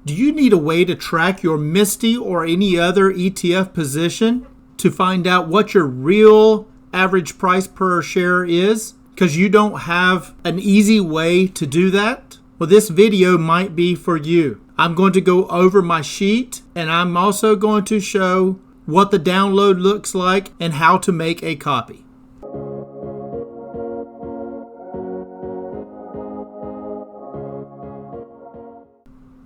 Do you need a way to track your MSTY or any other ETF position to find out what your real average price per share is because you don't have an easy way to do that? Well, this video might be for you. I'm going to go over my sheet, and I'm also going to show what the download looks like and how to make a copy.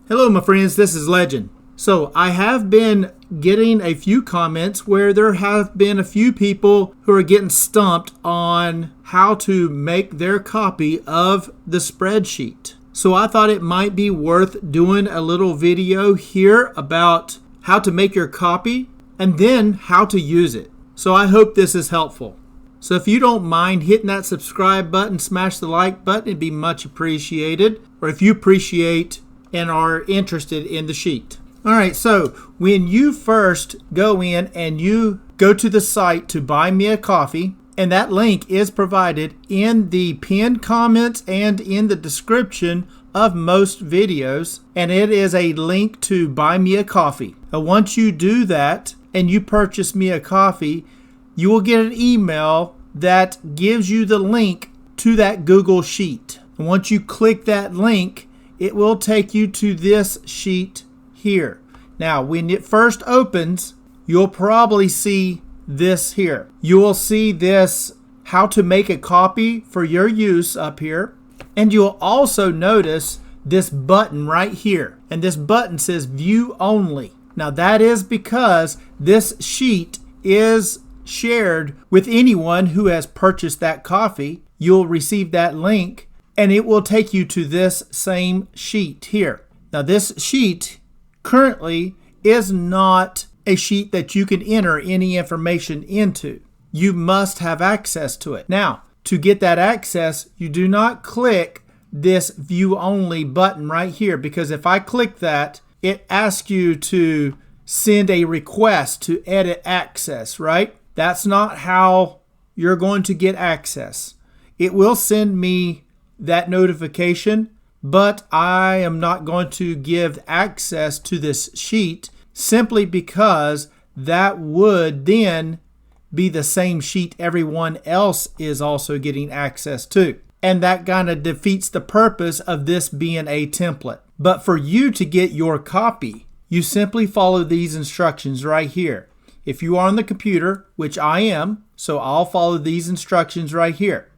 Hello my friends, this is Legend. So I have been getting a few comments where there have been a few people who are getting stumped on how to make their copy of the spreadsheet. So I thought it might be worth doing a little video here about how to make your copy and then how to use it. So I hope this is helpful. So if you don't mind hitting that subscribe button, smash the like button, it'd be much appreciated. Or if you appreciate and are interested in the sheet. All right, so when you first go in and you go to the site to buy me a coffee, and that link is provided in the pinned comments and in the description of most videos, and it is a link to buy me a coffee. Once you do that and you purchase me a coffee, you will get an email that gives you the link to that Google sheet. And once you click that link, it will take you to this sheet here. Now, when it first opens, you'll probably see this here. You will see this how to make a copy for your use up here. And you'll also notice this button right here. And this button says view only. Now that is because this sheet is shared with anyone who has purchased that coffee. You'll receive that link and it will take you to this same sheet here. Now this sheet currently is not a sheet that you can enter any information into. You must have access to it. Now, to get that access, you do not click this view only button right here, because if I click that, it asks you to send a request to edit access, right? That's not how you're going to get access. It will send me that notification, but I am not going to give access to this sheet simply because that would then be the same sheet everyone else is also getting access to. And that kind of defeats the purpose of this being a template. But for you to get your copy, you simply follow these instructions right here. If you are on the computer, which I am, so I'll follow these instructions right here.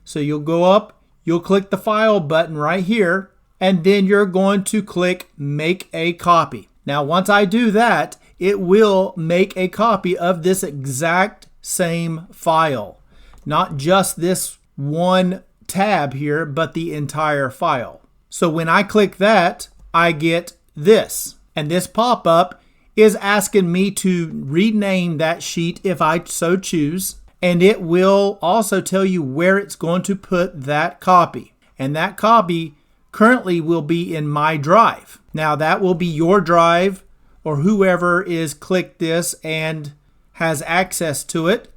So you'll go up, you'll click the file button right here, and then you're going to click make a copy. Now, once I do that, it will make a copy of this exact same file. Not just this one tab here, but the entire file. So when I click that, I get this. And this pop-up is asking me to rename that sheet if I so choose. And it will also tell you where it's going to put that copy. And that copy currently will be in my drive. Now that will be your drive, or whoever is clicked this and has access to it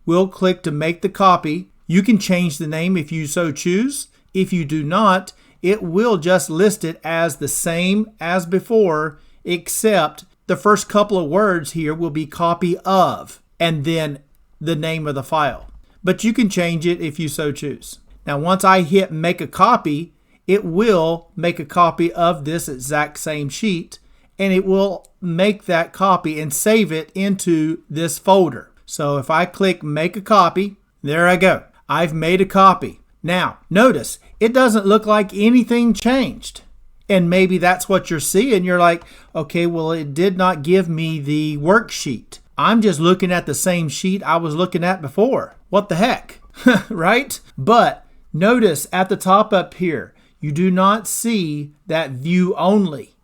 will click to make the copy. You can change the name if you so choose. If you do not, it will just list it as the same as before, except the first couple of words here will be copy of, and then the name of the file. But you can change it if you so choose. Now once I hit make a copy, it will make a copy of this exact same sheet, and it will make that copy and save it into this folder. So if I click make a copy, there I go. I've made a copy. Now notice it doesn't look like anything changed. And maybe that's what you're seeing. You're like, okay, well, it did not give me the worksheet. I'm just looking at the same sheet I was looking at before. What the heck, right? But notice at the top up here, you do not see that view only,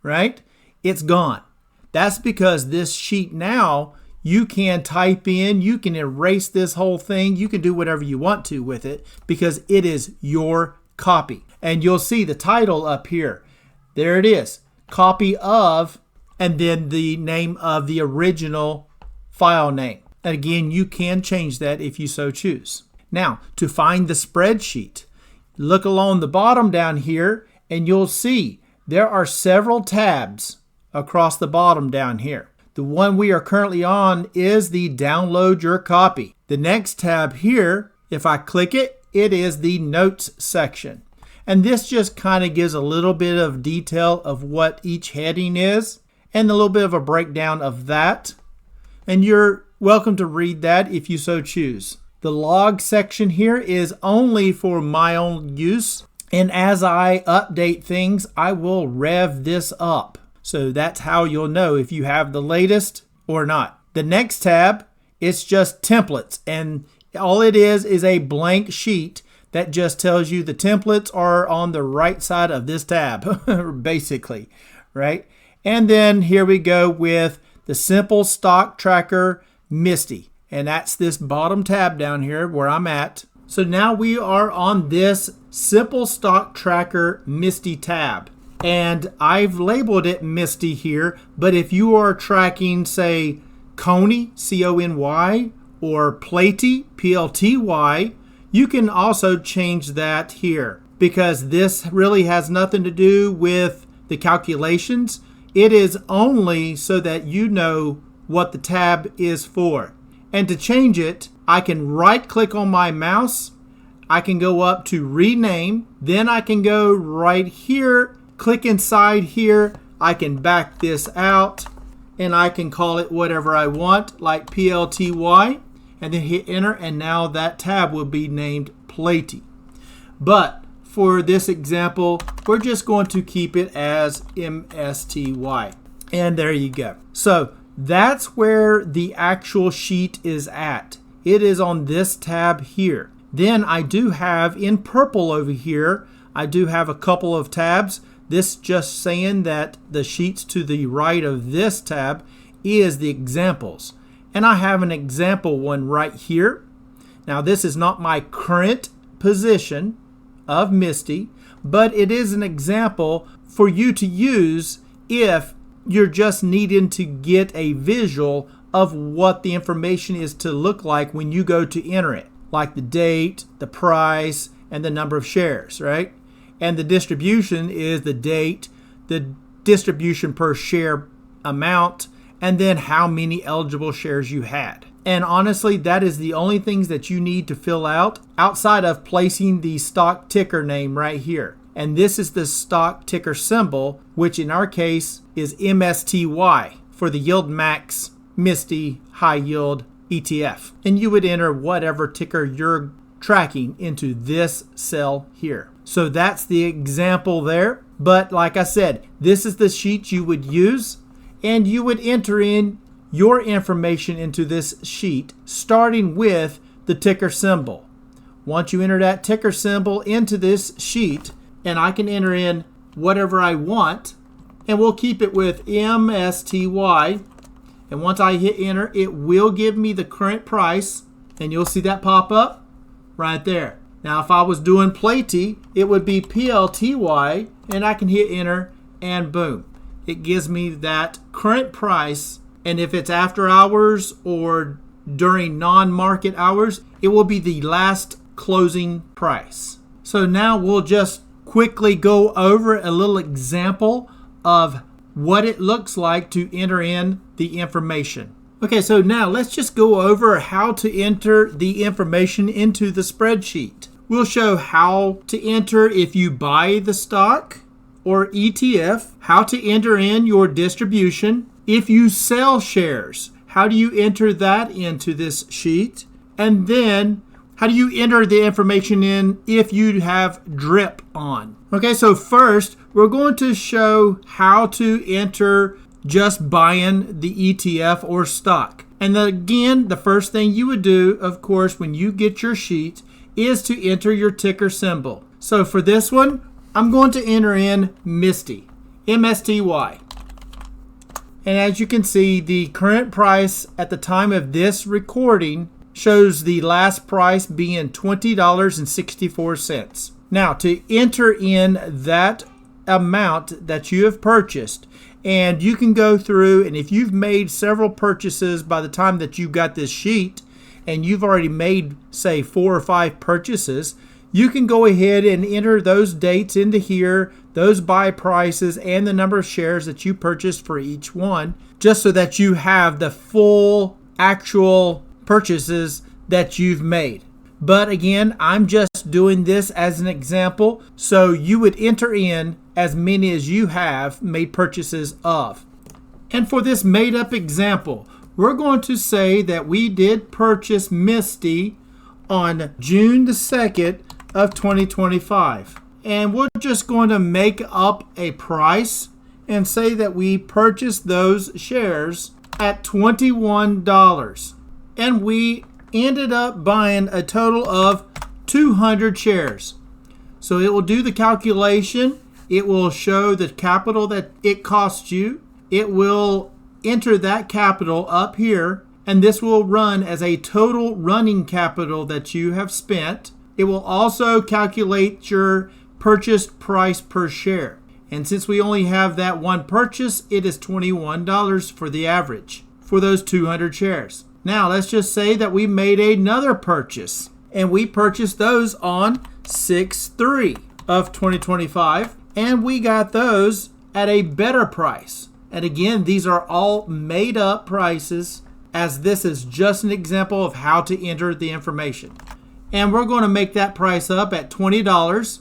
right? It's gone. That's because this sheet now, you can type in, you can erase this whole thing, you can do whatever you want to with it because it is your copy. And you'll see the title up here. There it is, copy of, and then the name of the original file name. And again, you can change that if you so choose. Now, to find the spreadsheet, look along the bottom down here and you'll see there are several tabs across the bottom down here. The one we are currently on is the download your copy. The next tab here, if I click it, it is the notes section. And this just kind of gives a little bit of detail of what each heading is and a little bit of a breakdown of that. And you're welcome to read that if you so choose. The log section here is only for my own use. And as I update things, I will rev this up. So that's how you'll know if you have the latest or not. The next tab, it's just templates. And all it is a blank sheet that just tells you the templates are on the right side of this tab, basically, right? And then here we go with the Simple Stock Tracker MSTY. And that's this bottom tab down here where I'm at. So now we are on this Simple Stock Tracker MSTY tab. And I've labeled it MSTY here, but if you are tracking, say, Coney, C-O-N-Y, or Platy, P-L-T-Y, you can also change that here because this really has nothing to do with the calculations. It is only so that you know what the tab is for. And to change it, I can right click on my mouse. I can go up to rename. Then I can go right here, click inside here. I can back this out and I can call it whatever I want, like PLTY, and then hit enter. And now that tab will be named Platy. But for this example, we're just going to keep it as MSTY. And there you go. So that's where the actual sheet is at. It is on this tab here. Then I do have in purple over here, I do have a couple of tabs. This just saying that the sheets to the right of this tab is the examples. And I have an example one right here. Now this is not my current position of MSTY, but it is an example for you to use if you're just needing to get a visual of what the information is to look like when you go to enter it, like the date, the price, and the number of shares, right? And the distribution is the date, the distribution per share amount, and then how many eligible shares you had. And honestly, that is the only things that you need to fill out outside of placing the stock ticker name right here. And this is the stock ticker symbol, which in our case is MSTY for the Yieldmax MSTY High Yield ETF. And you would enter whatever ticker you're tracking into this cell here. So that's the example there. But like I said, this is the sheet you would use, and you would enter in your information into this sheet starting with the ticker symbol. Once you enter that ticker symbol into this sheet, and I can enter in whatever I want, and we'll keep it with MSTY. And once I hit enter, it will give me the current price, and you'll see that pop up right there. Now, if I was doing Platy, it would be PLTY, and I can hit enter, and boom. It gives me that current price, and if it's after hours or during non-market hours, it will be the last closing price. So now we'll just quickly go over a little example of what it looks like to enter in the information. Okay, so now let's just go over how to enter the information into the spreadsheet. We'll show how to enter if you buy the stock or ETF, how to enter in your distribution. If you sell shares, how do you enter that into this sheet? And then how do you enter the information in if you have drip on? Okay, so first we're going to show how to enter just buying the ETF or stock. And again, the first thing you would do, of course, when you get your sheet is to enter your ticker symbol. So for this one, I'm going to enter in MSTY, MSTY. And as you can see, the current price at the time of this recording shows the last price being $20.64. Now, to enter in that amount that you have purchased, and you can go through, and if you've made several purchases by the time that you got this sheet, and you've already made, say, 4 or 5 purchases, you can go ahead and enter those dates into here, those buy prices, and the number of shares that you purchased for each one, just so that you have the full actual purchases that you've made. But again, I'm just doing this as an example, so you would enter in as many as you have made purchases of. And for this made up example, we're going to say that we did purchase MSTY on June the 2nd of 2025. And we're just going to make up a price and say that we purchased those shares at $21. And we ended up buying a total of 200 shares. So it will do the calculation. It will show the capital that it cost you. It will enter that capital up here, and this will run as a total running capital that you have spent. It will also calculate your purchased price per share. And since we only have that one purchase, it is $21 for the average for those 200 shares. Now let's just say that we made another purchase, and we purchased those on 6/3 of 2025, and we got those at a better price. And again, these are all made up prices, as this is just an example of how to enter the information. And we're going to make that price up at $20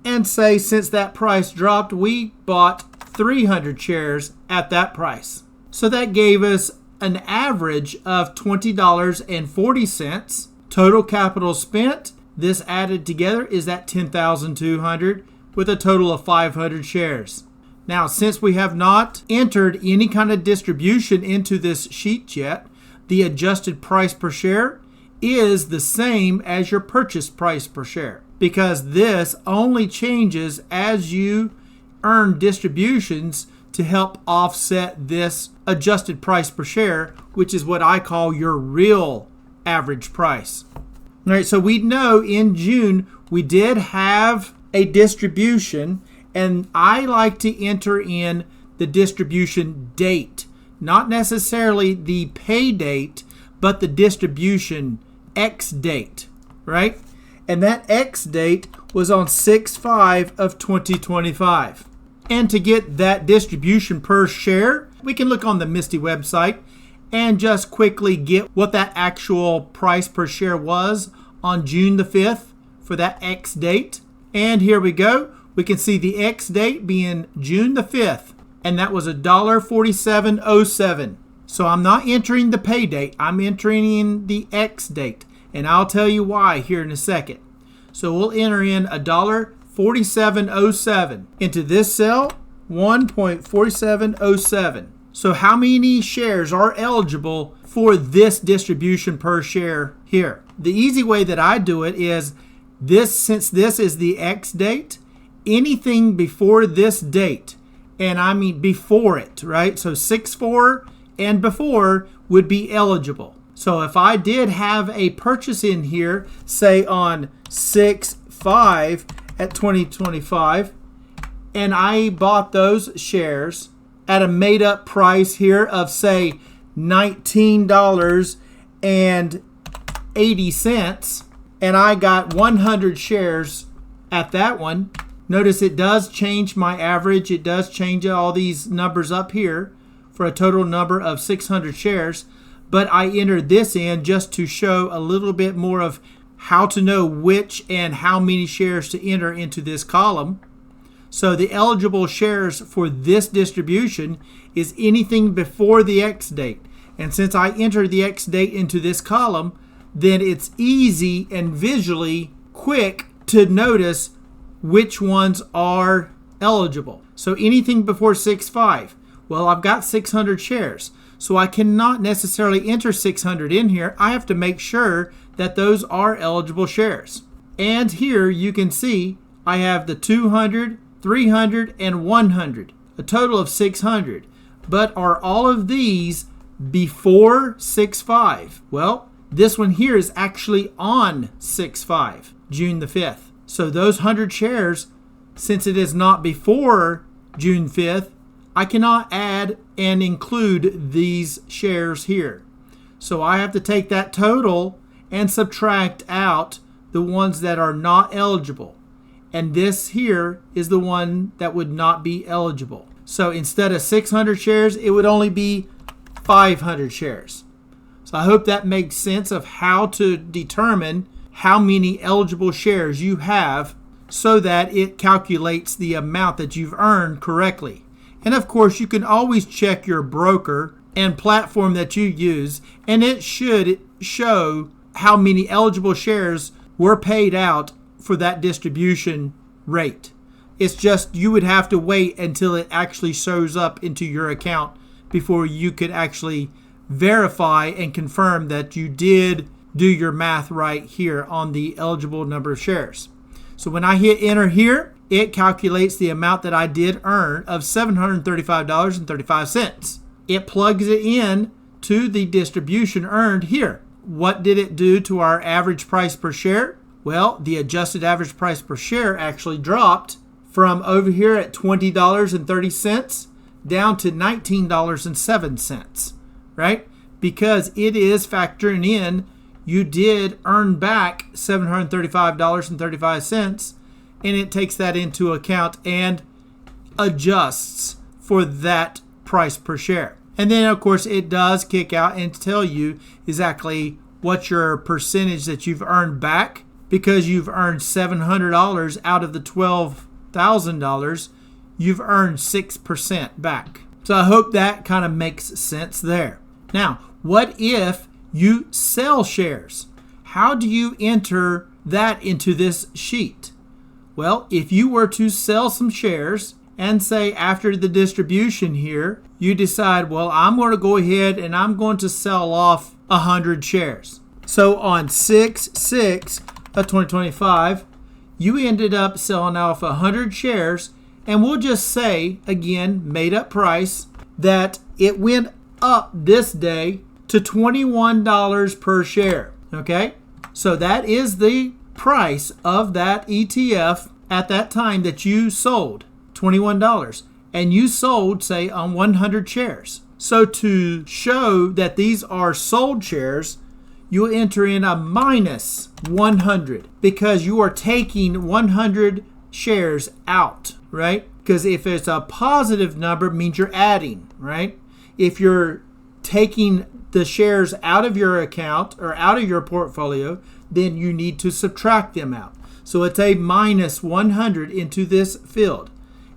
and say since that price dropped, we bought 300 shares at that price. So that gave us an average of $20.40. Total capital spent, this added together is at $10,200 with a total of 500 shares. Now, since we have not entered any kind of distribution into this sheet yet, the adjusted price per share is the same as your purchase price per share, because this only changes as you earn distributions to help offset this adjusted price per share, which is what I call your real average price. All right, so we know in June we did have a distribution, and I like to enter in the distribution date, not necessarily the pay date, but the distribution X date, right? And that X date was on 6/5 of 2025. And to get that distribution per share, we can look on the MSTY website and just quickly get what that actual price per share was on June the 5th for that X date. And here we go. We can see the X date being June the 5th, and that was $1.4707. So I'm not entering the pay date, I'm entering in the X date, and I'll tell you why here in a second. So we'll enter in $1.4707 into this cell, 1.4707. So how many shares are eligible for this distribution per share here? The easy way that I do it is this, since this is the X date, anything before this date, and I mean before it, right? So 6/4 and before would be eligible. So if I did have a purchase in here, say on 6/5 at 2025, and I bought those shares at a made up price here of say $19.80, and I got 100 shares at that one. Notice it does change my average. It does change all these numbers up here for a total number of 600 shares. But I entered this in just to show a little bit more of how to know which and how many shares to enter into this column. So the eligible shares for this distribution is anything before the X date. And since I entered the X date into this column, then it's easy and visually quick to notice which ones are eligible. So anything before 6/5. Well, I've got 600 shares, so I cannot necessarily enter 600 in here. I have to make sure that those are eligible shares. And here you can see I have the 200, 300, and 100, a total of 600. But are all of these before 6/5? Well, this one here is actually on 6/5, June the 5th. So those 100 shares, since it is not before June 5th, I cannot add and include these shares here. So I have to take that total and subtract out the ones that are not eligible. And this here is the one that would not be eligible. So instead of 600 shares, it would only be 500 shares. So I hope that makes sense of how to determine how many eligible shares you have so that it calculates the amount that you've earned correctly. And of course, you can always check your broker and platform that you use, and it should show how many eligible shares were paid out for that distribution rate. It's just you would have to wait until it actually shows up into your account before you could actually verify and confirm that you did do your math right here on the eligible number of shares. So when I hit enter here, it calculates the amount that I did earn of $735.35. It plugs it in to the distribution earned here. What did it do to our average price per share? Well, the adjusted average price per share actually dropped from over here at $20.30 down to $19.07, right? Because it is factoring in you did earn back $735.35, and it takes that into account and adjusts for that price per share. And then, of course, it does kick out and tell you exactly what your percentage that you've earned back. Because you've earned $700 out of the $12,000, you've earned 6% back. So I hope that kind of makes sense there. Now, what if you sell shares? How do you enter that into this sheet? Well, if you were to sell some shares and say after the distribution here, you decide, well, I'm going to go ahead and I'm going to sell off 100 shares. So on 6/6 of 2025, you ended up selling off 100 shares, and we'll just say, again, made up price, that it went up this day to $21 per share. Okay? So that is the price of that ETF at that time that you sold, $21. And you sold, say, on 100 shares. So to show that these are sold shares, you enter in a minus 100 because you are taking 100 shares out, right? Because if it's a positive number, it means you're adding, right? If you're taking the shares out of your account or out of your portfolio, then you need to subtract them out. So it's a minus 100 into this field.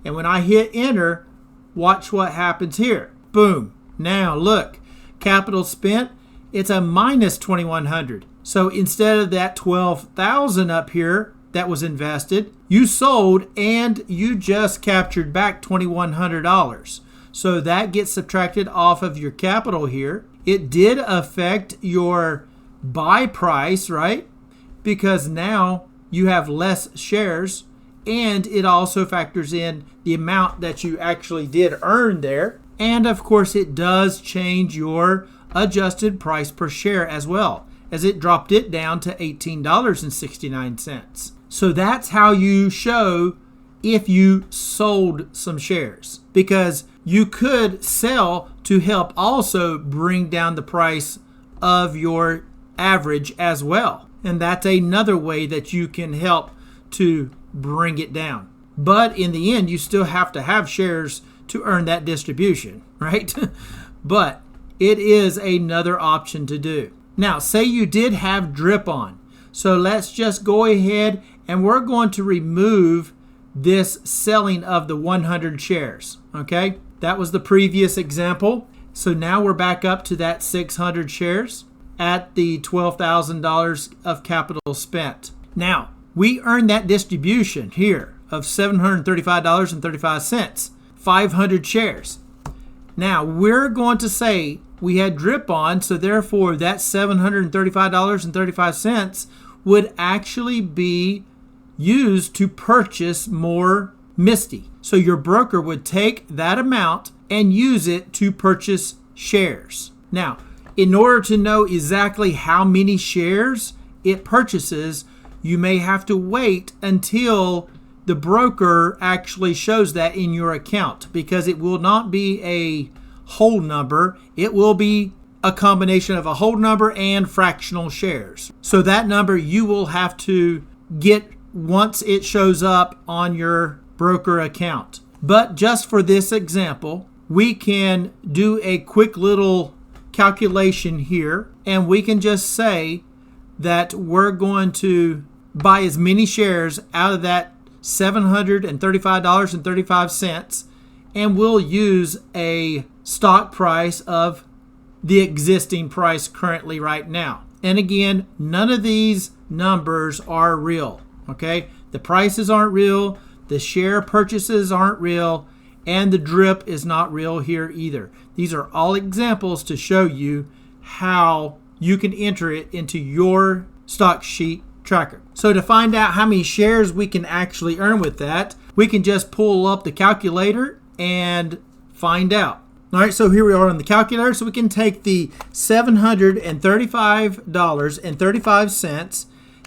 And when I hit enter, watch what happens here. Boom. Now look, capital spent, it's a minus 2,100. So instead of that 12,000 up here that was invested, you sold and you just captured back $2,100. So that gets subtracted off of your capital here. It did affect your buy price, right? Because now you have less shares, and it also factors in the amount that you actually did earn there. And of course, it does change your adjusted price per share as well, as it dropped it down to $18.69. So that's how you show if you sold some shares, because you could sell to help also bring down the price of your average as well. And that's another way that you can help to bring it down. But in the end, you still have to have shares to earn that distribution, right? But it is another option to do. Now, say you did have drip on. So let's just go ahead and we're going to remove this selling of the 100 shares, okay? That was the previous example. So now we're back up to that 600 shares at the $12,000 of capital spent. Now, we earned that distribution here of $735.35, 500 shares. Now, we're going to say we had drip on, so therefore that $735.35 would actually be used to purchase more MSTY. So your broker would take that amount and use it to purchase shares. Now, in order to know exactly how many shares it purchases, you may have to wait until the broker actually shows that in your account, because it will not be a whole number. It will be a combination of a whole number and fractional shares. So that number you will have to get once it shows up on your broker account. But just for this example, we can do a quick little calculation here, and we can just say that we're going to buy as many shares out of that $735.35, and we'll use a stock price of the existing price currently right now. And again, none of these numbers are real, okay? The prices aren't real, the share purchases aren't real, and the drip is not real here either. These are all examples to show you how you can enter it into your stock sheet tracker. So to find out how many shares we can actually earn with that, we can just pull up the calculator and find out. All right, so here we are on the calculator. So we can take the $735.35,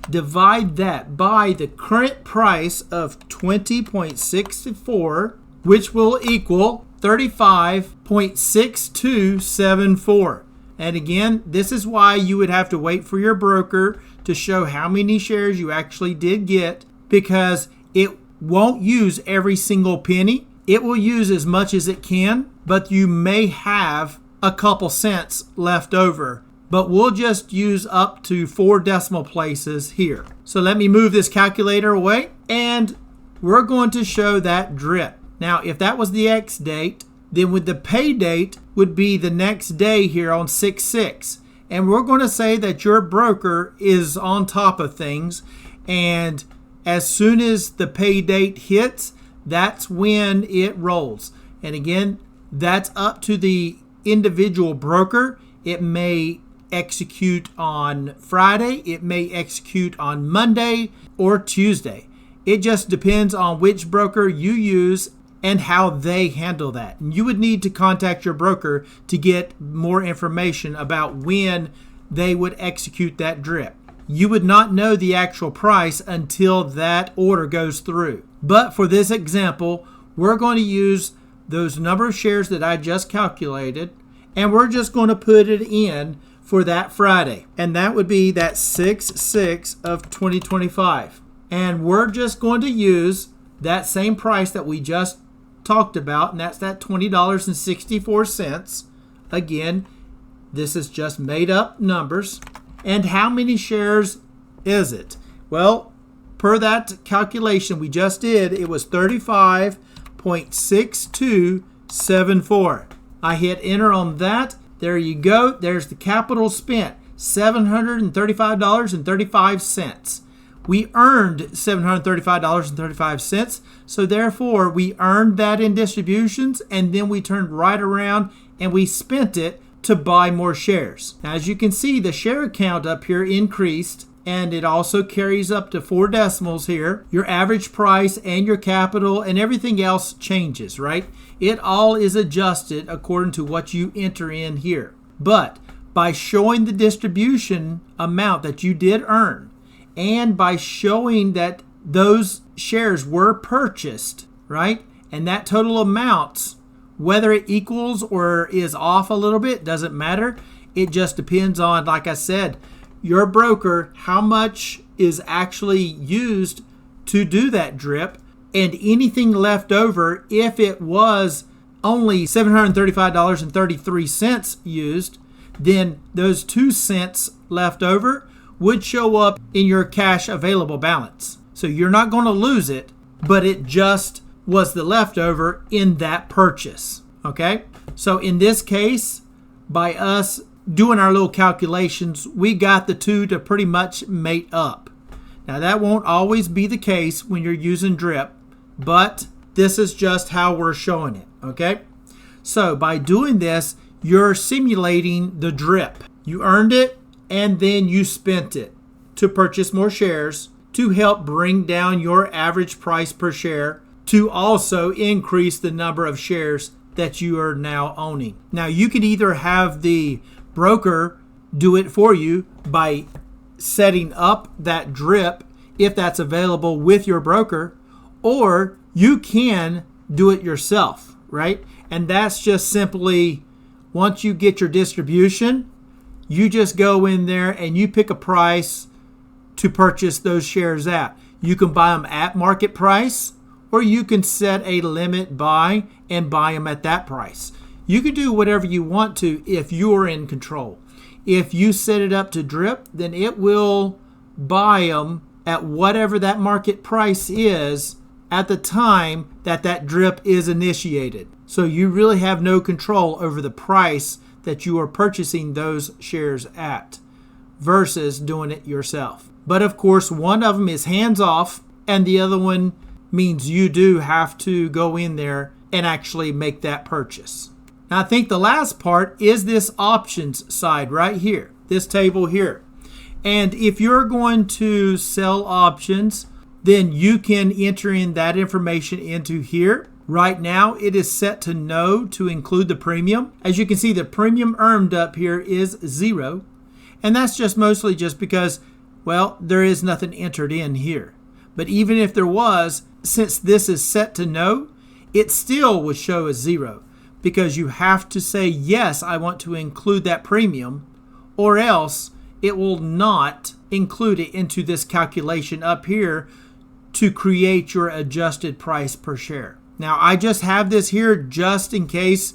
divide that by the current price of 20.64, which will equal 35.6274. And again, this is why you would have to wait for your broker to show how many shares you actually did get, because it won't use every single penny. It will use as much as it can, but you may have a couple cents left over. But we'll just use up to 4 decimal places here. So let me move this calculator away, and we're going to show that drip. Now, if that was the X date, then with the pay date would be the next day here on 6/6. And we're going to say that your broker is on top of things, and as soon as the pay date hits, that's when it rolls. And again, that's up to the individual broker. It may execute on Friday, it may execute on Monday or Tuesday. It just depends on which broker you use and how they handle that. And you would need to contact your broker to get more information about when they would execute that drip. You would not know the actual price until that order goes through. But for this example, we're going to use those number of shares that I just calculated, and we're just going to put it in for that Friday. And that would be that 6/6 of 2025. And we're just going to use that same price that we just talked about, and that's that $20.64. Again, this is just made up numbers. And how many shares is it? Well, per that calculation we just did, it was 35.6274. I hit enter on that. There you go. There's the capital spent, $735.35. We earned $735.35, so therefore we earned that in distributions, and then we turned right around and we spent it to buy more shares. Now, as you can see, the share count up here increased, and it also carries up to 4 decimals here. Your average price and your capital and everything else changes, right? It all is adjusted according to what you enter in here. But by showing the distribution amount that you did earn, and by showing that those shares were purchased, right? And that total amount, whether it equals or is off a little bit, doesn't matter. It just depends on, like I said, your broker, how much is actually used to do that drip, and anything left over, if it was only $735.33 used, then those 2 cents left over would show up in your cash available balance. So you're not going to lose it, but it just was the leftover in that purchase. Okay? So in this case, by us doing our little calculations, we got the two to pretty much mate up. Now that won't always be the case when you're using drip, but this is just how we're showing it. Okay? So by doing this, you're simulating the drip. You earned it, and then you spent it to purchase more shares to help bring down your average price per share, to also increase the number of shares that you are now owning. Now, you can either have the broker do it for you by setting up that drip if that's available with your broker, or you can do it yourself, right? And that's just simply once you get your distribution, you just go in there and you pick a price to purchase those shares at. You can buy them at market price, or you can set a limit buy and buy them at that price. You can do whatever you want to if you're in control. If you set it up to drip, then it will buy them at whatever that market price is at the time that that drip is initiated. So you really have no control over the price that you are purchasing those shares at versus doing it yourself. But of course, one of them is hands off and the other one means you do have to go in there and actually make that purchase. Now, I think the last part is this options side right here, this table here. And if you're going to sell options, then you can enter in that information into here. Right now, it is set to no to include the premium. As you can see, the premium earned up here is 0. And that's just mostly just because, well, there is nothing entered in here. But even if there was, since this is set to no, it still would show as 0 because you have to say, yes, I want to include that premium, or else it will not include it into this calculation up here to create your adjusted price per share. Now, I just have this here just in case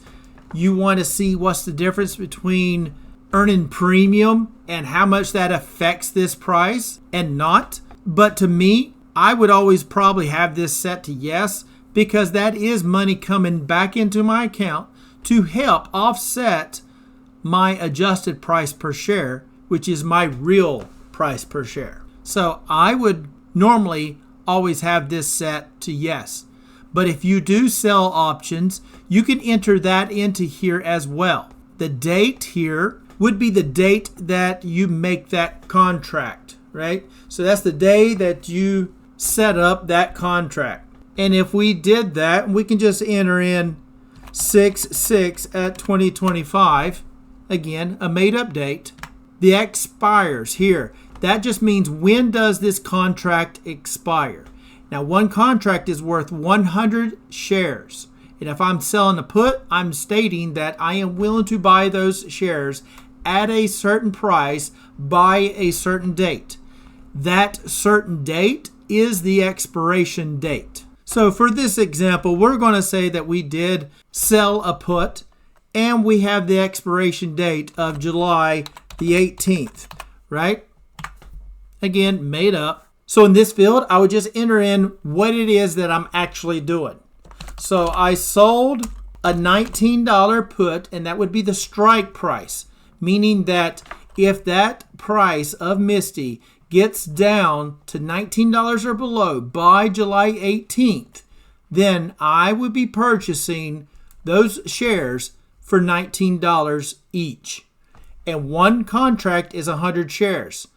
you want to see what's the difference between earning premium and how much that affects this price and not. But to me, I would always probably have this set to yes, because that is money coming back into my account to help offset my adjusted price per share, which is my real price per share. So I would normally always have this set to yes. But if you do sell options, you can enter that into here as well. The date here would be the date that you make that contract, right? So that's the day that you set up that contract. And if we did that, we can just enter in 6/6 at 2025. Again, a made up date. The expires here. That just means when does this contract expire? Now, one contract is worth 100 shares. And if I'm selling a put, I'm stating that I am willing to buy those shares at a certain price by a certain date. That certain date is the expiration date. So for this example, we're going to say that we did sell a put and we have the expiration date of July the 18th, right? Again, made up. So in this field, I would just enter in what it is that I'm actually doing. So I sold a $19 put, and that would be the strike price, meaning that if that price of MSTY gets down to $19 or below by July 18th, then I would be purchasing those shares for $19 each. And one contract is 100 shares.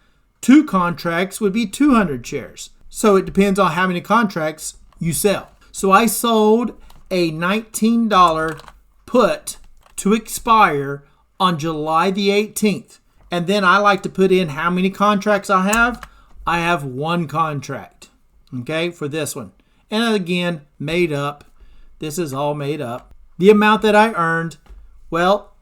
2 contracts would be 200 shares. So it depends on how many contracts you sell. So I sold a $19 put to expire on July the 18th. And then I like to put in how many contracts I have. I have 1 contract, okay, for this one. And again, made up. This is all made up. The amount that I earned, well,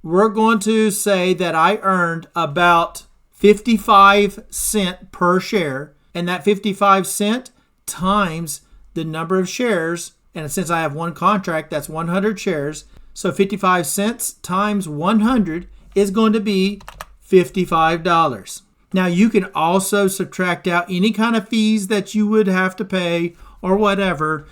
we're going to say that I earned about 55 cents per share. And that 55 cents times the number of shares. And since I have 1 contract, that's 100 shares. So 55 cents times 100 is going to be $55. Now you can also subtract out any kind of fees that you would have to pay or whatever.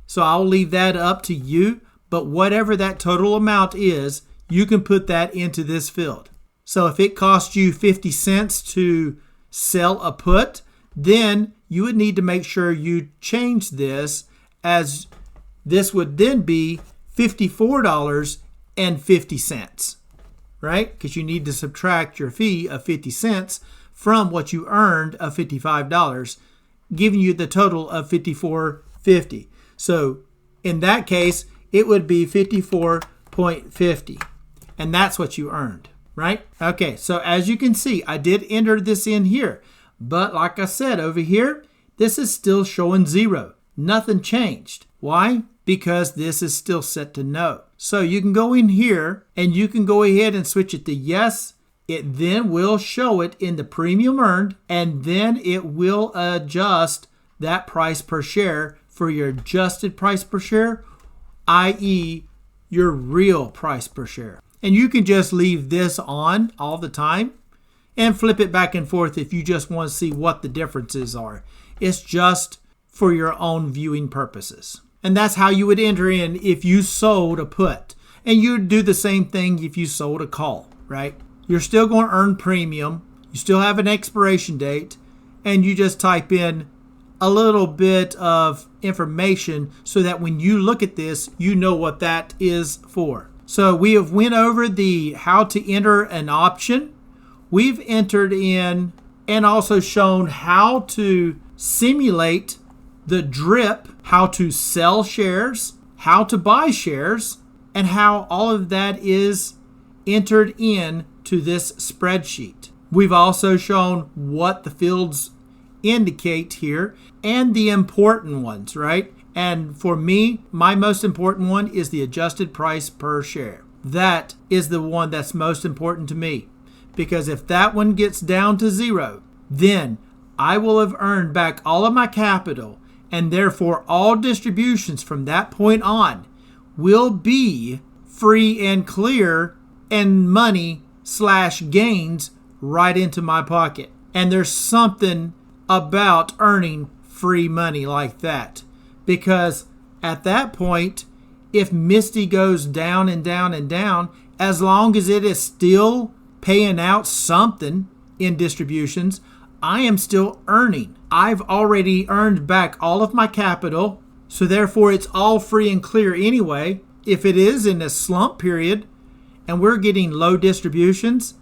So I'll leave that up to you. But whatever that total amount is, you can put that into this field. So if it costs you 50 cents to sell a put, then you would need to make sure you change this, as this would then be $54.50, right? Because you need to subtract your fee of 50 cents from what you earned of $55, giving you the total of $54.50. So in that case, it would be 54.50, and that's what you earned, right? Okay, so as you can see, I did enter this in here, but like I said over here, this is still showing 0. Nothing changed. Why? Because this is still set to no. So you can go in here and you can go ahead and switch it to yes. It then will show it in the premium earned, and then it will adjust that price per share for your adjusted price per share, i.e. your real price per share. And you can just leave this on all the time and flip it back and forth if you just want to see what the differences are. It's just for your own viewing purposes. And that's how you would enter in if you sold a put. And you'd do the same thing if you sold a call, right? You're still going to earn premium. You still have an expiration date. And you just type in a little bit of information so that when you look at this, you know what that is for. So we have went over the how to enter an option. We've entered in and also shown how to simulate the drip, how to sell shares, how to buy shares, and how all of that is entered in to this spreadsheet. We've also shown what the fields indicate here and the important ones, right? And for me, my most important one is the adjusted price per share. That is the one that's most important to me, because if that one gets down to zero, then I will have earned back all of my capital, and therefore all distributions from that point on will be free and clear and money/gains right into my pocket. And there's something about earning free money like that, because at that point, if MSTY goes down and down and down, as long as it is still paying out something in distributions, I am still earning. I've already earned back all of my capital, so therefore it's all free and clear anyway. If it is in a slump period and we're getting low distributions,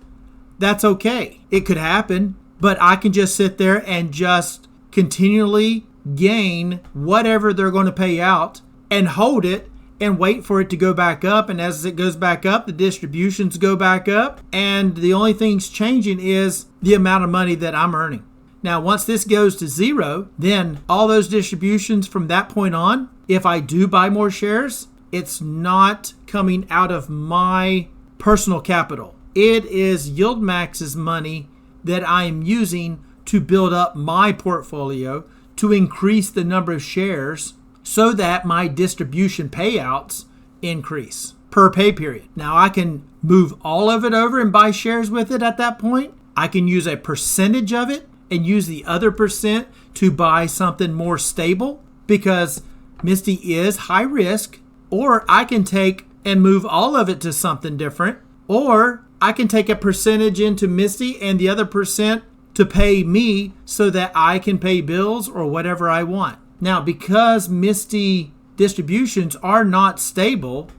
that's okay. It could happen, but I can just sit there and just continually gain whatever they're going to pay out and hold it and wait for it to go back up. And as it goes back up, the distributions go back up. And the only thing's changing is the amount of money that I'm earning. Now, once this goes to zero, then all those distributions from that point on, if I do buy more shares, it's not coming out of my personal capital. It is Yieldmax's money that I'm using to build up my portfolio, to increase the number of shares so that my distribution payouts increase per pay period. Now I can move all of it over and buy shares with it at that point. I can use a percentage of it and use the other percent to buy something more stable, because MSTY is high risk. Or I can take and move all of it to something different. Or I can take a percentage into MSTY and the other percent to pay me so that I can pay bills or whatever I want. Now, because MSTY distributions are not stable,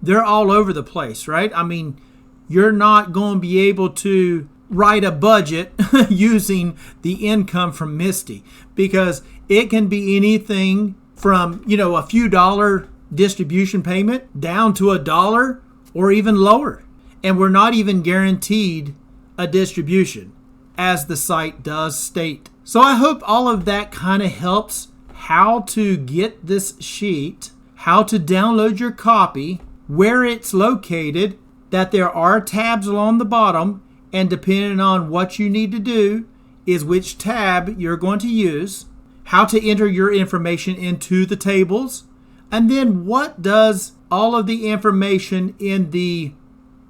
they're all over the place, right? I mean, you're not going to be able to write a budget using the income from MSTY, because it can be anything from, a few dollar distribution payment down to $1 or even lower. And we're not even guaranteed a distribution, as the site does state. So I hope all of that kind of helps how to get this sheet, how to download your copy, where it's located, that there are tabs along the bottom, and depending on what you need to do is which tab you're going to use, how to enter your information into the tables, and then what does all of the information in the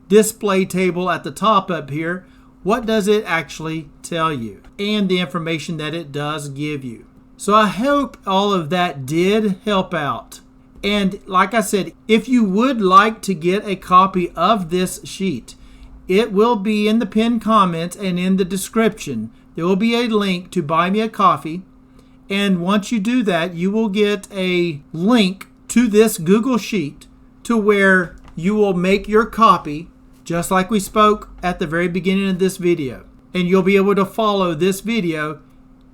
display table at the top up here, what does it actually tell you, and the information that it does give you. So I hope all of that did help out. And like I said, if you would like to get a copy of this sheet, it will be in the pinned comments and in the description. There will be a link to buy me a coffee. And once you do that, you will get a link to this Google Sheet to where you will make your copy, just like we spoke at the very beginning of this video. And you'll be able to follow this video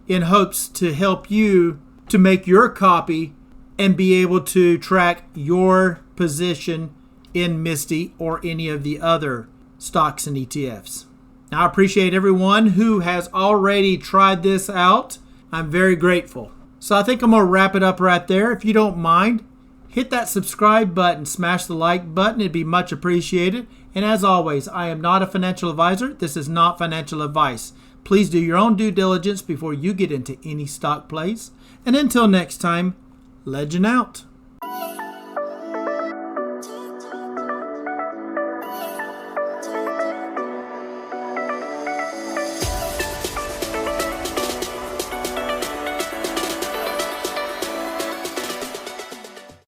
in hopes to help you to make your copy and be able to track your position in MSTY or any of the other stocks and ETFs. Now, I appreciate everyone who has already tried this out. I'm very grateful. So I think I'm going to wrap it up right there. If you don't mind, hit that subscribe button, smash the like button. It'd be much appreciated. And as always, I am not a financial advisor. This is not financial advice. Please do your own due diligence before you get into any stock plays. And until next time, Legend out.